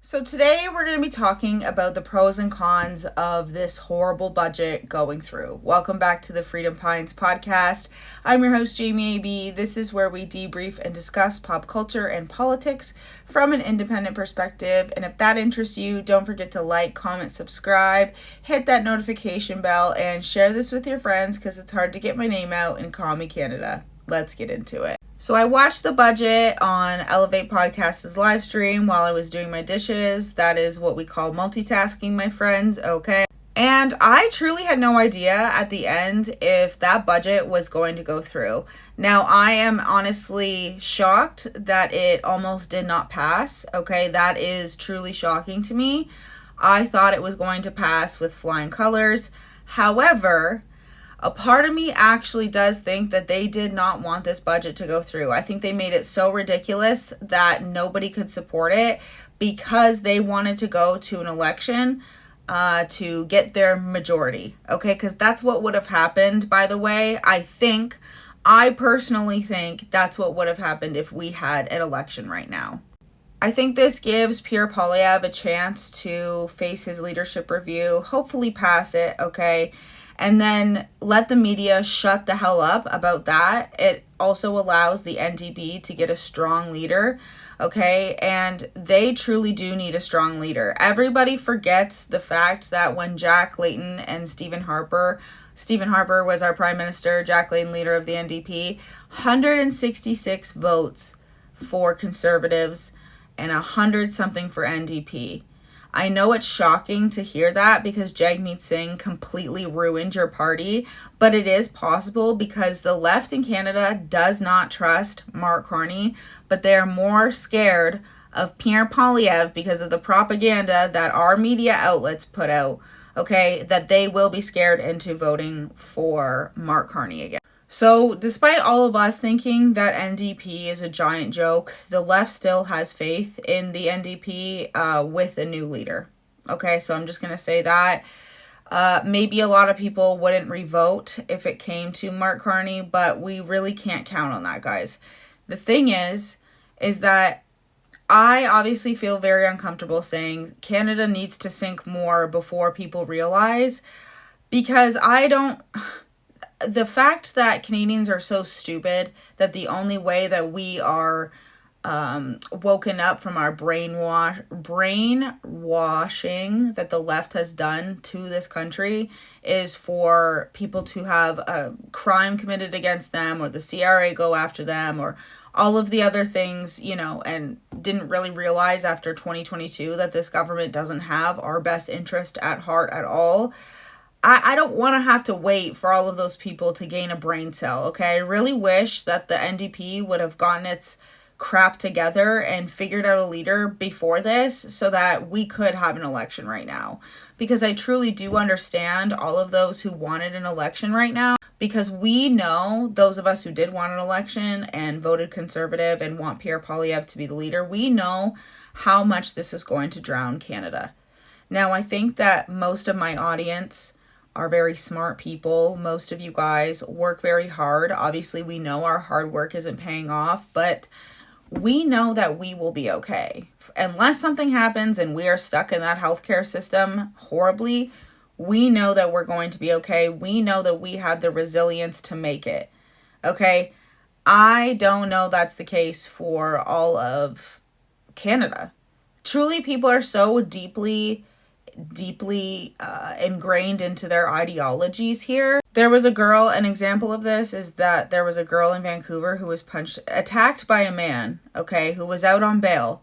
So today we're going to be talking about the pros and cons of this horrible budget going through. Welcome back to the Freedom Pines podcast. I'm your host, Jamie A.B. This is where we debrief and discuss pop culture and politics from an independent perspective. And if that interests you, don't forget to like, comment, subscribe, hit that notification bell, and share this with your friends because it's hard to get my name out in Call Me Canada. Let's get into it. So I watched the budget on Elevate Podcast's live stream while I was doing my dishes. That is what we call multitasking, my friends, okay? And I truly had no idea at the end if that budget was going to go through. Now, I am honestly shocked that it almost did not pass, okay? That is truly shocking to me. I thought it was going to pass with flying colors. However, a part of me actually does think that they did not want this budget to go through. I think they made it so ridiculous that nobody could support it because they wanted to go to an election to get their majority. Okay, because that's what would have happened, by the way. I personally think that's what would have happened if we had an election right now. I think this gives PierrePoilievre a chance to face his leadership review, hopefully pass it, okay? And then let the media shut the hell up about that. It also allows the NDP to get a strong leader, okay? And they truly do need a strong leader. Everybody forgets the fact that when Jack Layton and Stephen Harper was our prime minister, Jack Layton, leader of the NDP, 166 votes for Conservatives and 100-something for NDP. I know it's shocking to hear that because Jagmeet Singh completely ruined your party, but it is possible because the left in Canada does not trust MarkCarney, but they are more scared of PierrePoilievre because of the propaganda that our media outlets put out, okay, that they will be scared into voting for MarkCarney again. So despite all of us thinking that NDP is a giant joke, the left still has faith in the NDP with a new leader. Okay, so I'm just going to say that. Maybe a lot of people wouldn't revote if it came to MarkCarney, but we really can't count on that, guys. The thing is that I obviously feel very uncomfortable saying Canada needs to sink more before people realize, because the fact that Canadians are so stupid that the only way that we are woken up from our brainwashing that the left has done to this country is for people to have a crime committed against them or the CRA go after them or all of the other things, and didn't really realize after 2022 that this government doesn't have our best interest at heart at all. I don't want to have to wait for all of those people to gain a brain cell, okay? I really wish that the NDP would have gotten its crap together and figured out a leader before this so that we could have an election right now. Because I truly do understand all of those who wanted an election right now, because we know, those of us who did want an election and voted Conservative and want PierrePoilievre to be the leader, we know how much this is going to drown Canada. Now, I think that most of my audience are very smart people. Most of you guys work very hard. Obviously, we know our hard work isn't paying off, but we know that we will be okay. Unless something happens and we are stuck in that healthcare system horribly, we know that we're going to be okay. We know that we have the resilience to make it. Okay? I don't know that's the case for all of Canada. Truly, people are so deeply ingrained into their ideologies here. There was an example of this is that there was a girl in Vancouver who was attacked by a man, okay, who was out on bail.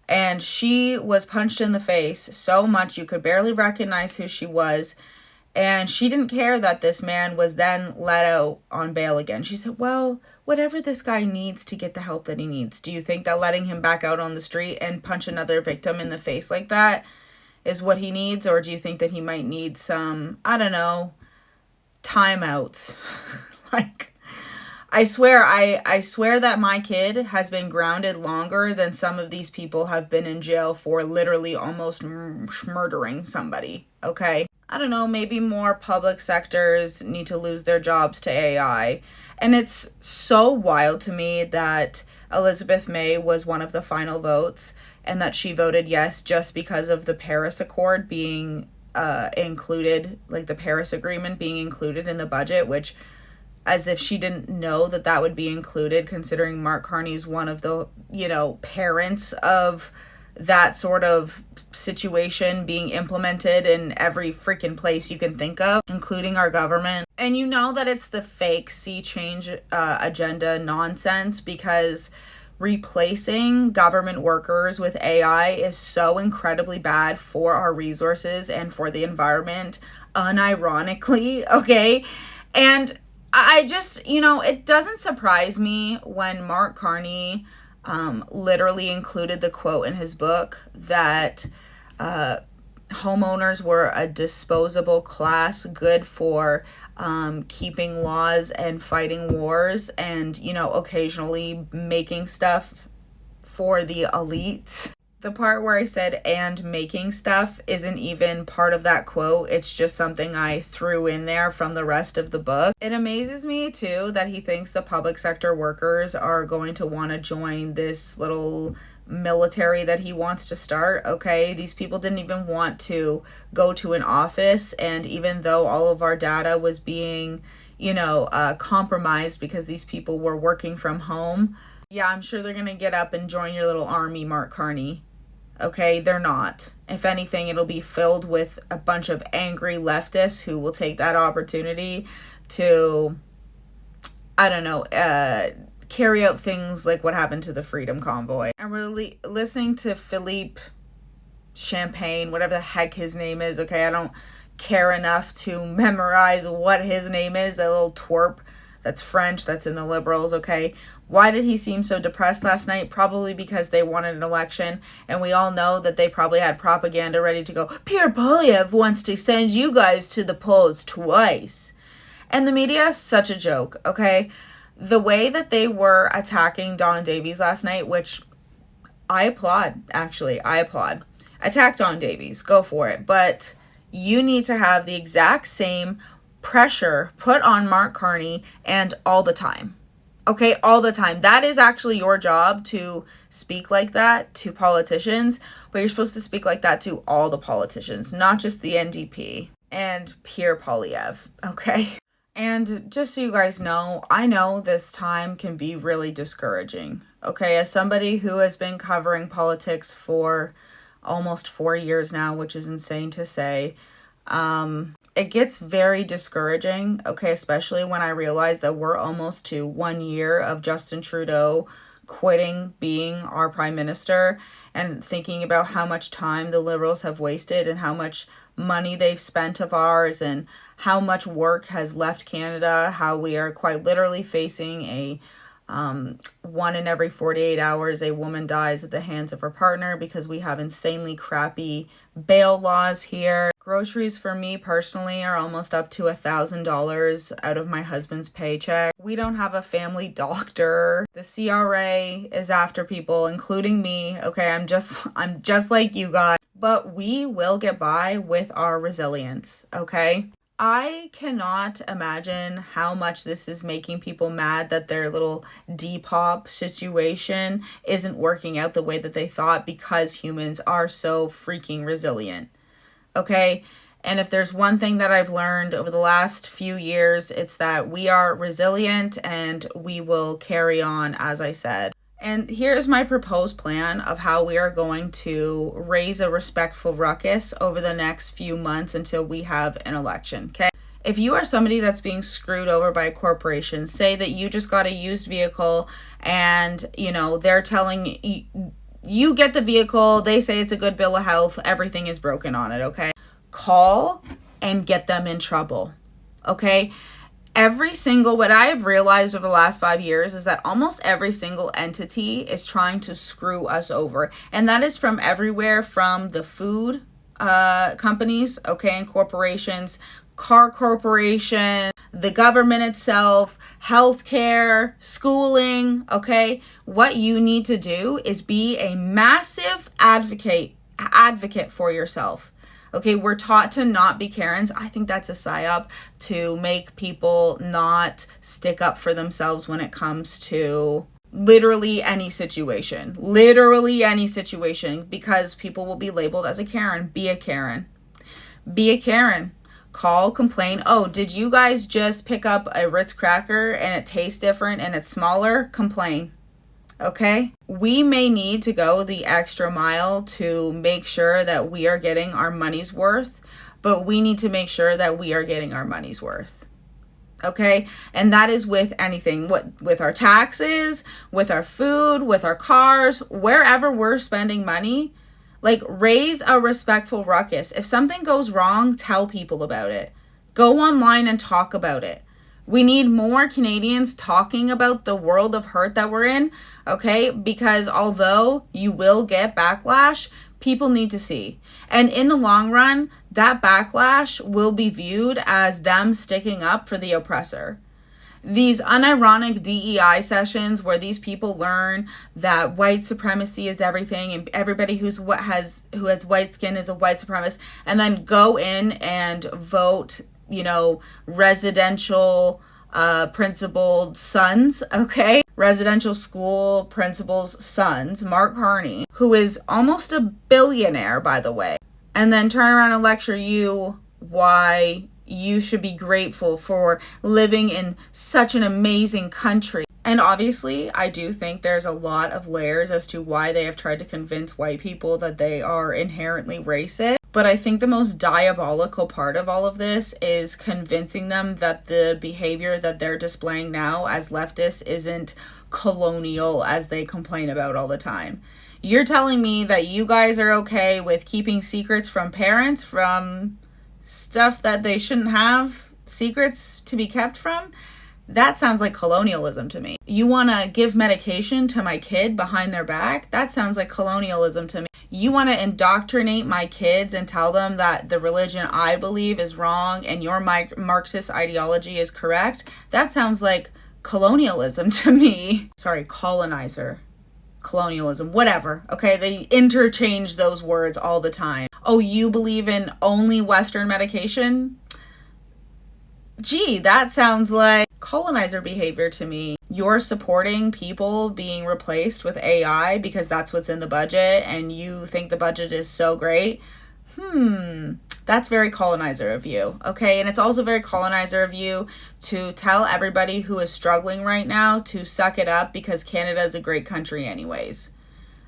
And she was punched in the face so much you could barely recognize who she was. And she didn't care that this man was then let out on bail again. She said, well, whatever this guy needs to get the help that he needs. Do you think that letting him back out on the street and punch another victim in the face like that is what he needs? Or do you think that he might need some, timeouts? I swear that my kid has been grounded longer than some of these people have been in jail for literally almost murdering somebody, okay? I don't know, maybe more public sectors need to lose their jobs to AI. And it's so wild to me that Elizabeth May was one of the final votes and that she voted yes just because of the Paris Accord being included, like the Paris Agreement being included in the budget, which, as if she didn't know that that would be included, considering MarkCarney's one of the, parents of that sort of situation being implemented in every freaking place you can think of, including our government. And you know that it's the fake sea change agenda nonsense, because replacing government workers with AI is so incredibly bad for our resources and for the environment, unironically, okay? And I just, it doesn't surprise me when MarkCarney literally included the quote in his book that homeowners were a disposable class, good for keeping laws and fighting wars and, occasionally making stuff for the elites. The part where I said "and making stuff" isn't even part of that quote. It's just something I threw in there from the rest of the book. It amazes me too that he thinks the public sector workers are going to want to join this little military that he wants to start. Okay, these people didn't even want to go to an office, and even though all of our data was being, compromised because these people were working from home, yeah, I'm sure they're gonna get up and join your little army, MarkCarney. Okay, they're not. If anything, it'll be filled with a bunch of angry leftists who will take that opportunity to, carry out things like what happened to the Freedom Convoy. And we're listening to Philippe Champagne, whatever the heck his name is, okay? I don't care enough to memorize what his name is, that little twerp that's French, that's in the Liberals, okay? Why did he seem so depressed last night? Probably because they wanted an election, and we all know that they probably had propaganda ready to go. PierrePoilievre wants to send you guys to the polls twice. And the media is such a joke, okay? The way that they were attacking Don Davies last night, which I applaud, actually. I applaud. Attack Don Davies. Go for it. But you need to have the exact same pressure put on MarkCarney and all the time. Okay, all the time. That is actually your job, to speak like that to politicians, but you're supposed to speak like that to all the politicians, not just the NDP and PierrePoilievre, okay? And just so you guys know, I know this time can be really discouraging, okay? As somebody who has been covering politics for almost 4 years now, which is insane to say, it gets very discouraging, okay, especially when I realize that we're almost to 1 year of Justin Trudeau quitting being our prime minister, and thinking about how much time the Liberals have wasted and how much money they've spent of ours and how much work has left Canada, how we are quite literally facing a 1 in every 48 hours a woman dies at the hands of her partner because we have insanely crappy bail laws here. Groceries for me personally are almost up to $1,000 out of my husband's paycheck. We don't have a family doctor. The CRA is after people, including me. Okay, I'm just like you guys. But we will get by with our resilience, okay? I cannot imagine how much this is making people mad that their little Depop situation isn't working out the way that they thought, because humans are so freaking resilient. Okay? And if there's one thing that I've learned over the last few years, it's that we are resilient and we will carry on, as I said. And here's my proposed plan of how we are going to raise a respectful ruckus over the next few months until we have an election, okay? If you are somebody that's being screwed over by a corporation, say that you just got a used vehicle and, they're telling you get the vehicle, they say it's a good bill of health, everything is broken on it, okay? Call and get them in trouble, okay? What I have realized over the last 5 years is that almost every single entity is trying to screw us over. And that is from everywhere, from the food companies, okay, and corporations, car corporation, the government itself, healthcare, schooling, okay? What you need to do is be a massive advocate for yourself. Okay, we're taught to not be Karens. I think that's a psyop to make people not stick up for themselves when it comes to literally any situation. Literally any situation, because people will be labeled as a Karen. Be a Karen. Be a Karen. Call, complain. Oh, did you guys just pick up a Ritz cracker and it tastes different and it's smaller? Complain. Okay? We may need to go the extra mile to make sure that we are getting our money's worth, but we need to make sure that we are getting our money's worth. Okay? And that is with anything, with our taxes, with our food, with our cars, wherever we're spending money. Like, raise a respectful ruckus. If something goes wrong, tell people about it. Go online and talk about it. We need more Canadians talking about the world of hurt that we're in, okay? Because although you will get backlash, people need to see. And in the long run, that backlash will be viewed as them sticking up for the oppressor. These unironic DEI sessions where these people learn that white supremacy is everything and everybody who has white skin is a white supremacist, and then go in and vote, residential principaled sons, okay? Residential school principal's sons, MarkCarney, who is almost a billionaire, by the way, and then turn around and lecture you why you should be grateful for living in such an amazing country. And obviously, I do think there's a lot of layers as to why they have tried to convince white people that they are inherently racist. But I think the most diabolical part of all of this is convincing them that the behavior that they're displaying now as leftists isn't colonial as they complain about all the time. You're telling me that you guys are okay with keeping secrets from parents, from stuff that they shouldn't have secrets to be kept from? That sounds like colonialism to me. You want to give medication to my kid behind their back? That sounds like colonialism to me. You want to indoctrinate my kids and tell them that the religion I believe is wrong and your Marxist ideology is correct? That sounds like colonialism to me. Sorry, colonizer. Colonialism, whatever. Okay, they interchange those words all the time. Oh, you believe in only Western medication? Gee, that sounds like colonizer behavior to me. You're supporting people being replaced with AI because that's what's in the budget and you think the budget is so great. That's very colonizer of you, okay? And it's also very colonizer of you to tell everybody who is struggling right now to suck it up because Canada is a great country anyways,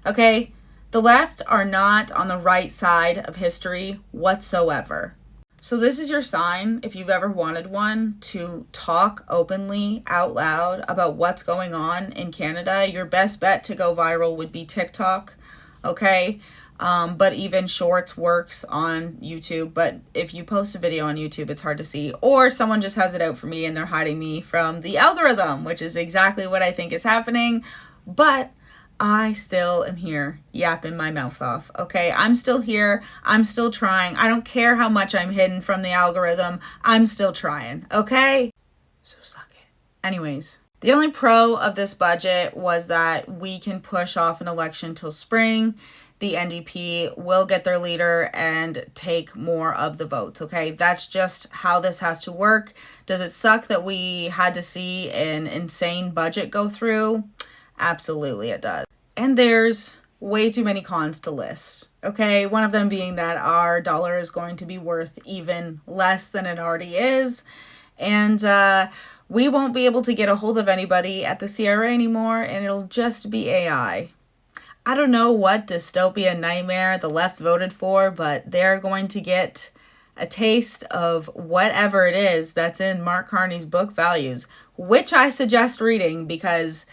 okay? The left are not on the right side of history whatsoever. So this is your sign, if you've ever wanted one, to talk openly out loud about what's going on in Canada. Your best bet to go viral would be TikTok, okay? But even Shorts works on YouTube. But if you post a video on YouTube, it's hard to see. Or someone just has it out for me and they're hiding me from the algorithm, which is exactly what I think is happening. But I still am here yapping my mouth off, okay? I'm still here. I'm still trying. I don't care how much I'm hidden from the algorithm. I'm still trying, okay? So suck it. Anyways, the only pro of this budget was that we can push off an election till spring. The NDP will get their leader and take more of the votes, okay? That's just how this has to work. Does it suck that we had to see an insane budget go through? Absolutely it does. And there's way too many cons to list, okay? One of them being that our dollar is going to be worth even less than it already is. And we won't be able to get a hold of anybody at the CRA anymore, and it'll just be AI. I don't know what dystopia nightmare the left voted for, but they're going to get a taste of whatever it is that's in MarkCarney's book Values, which I suggest reading because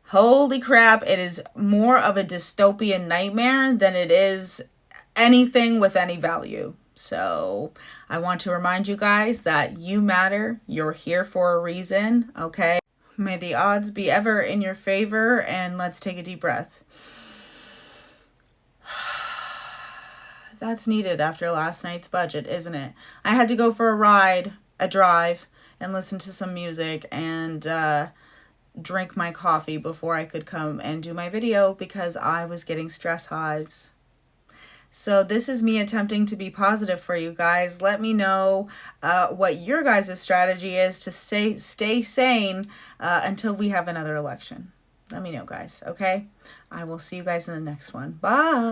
holy crap, it is more of a dystopian nightmare than it is anything with any value. So I want to remind you guys that you matter. You're here for a reason, okay? May the odds be ever in your favor, and let's take a deep breath. That's needed after last night's budget, isn't it? I had to go for a drive, and listen to some music and drink my coffee before I could come and do my video because I was getting stress hives. So this is me attempting to be positive for you guys. Let me know what your guys' strategy is to stay sane until we have another election. Let me know, guys, okay? I will see you guys in the next one. Bye.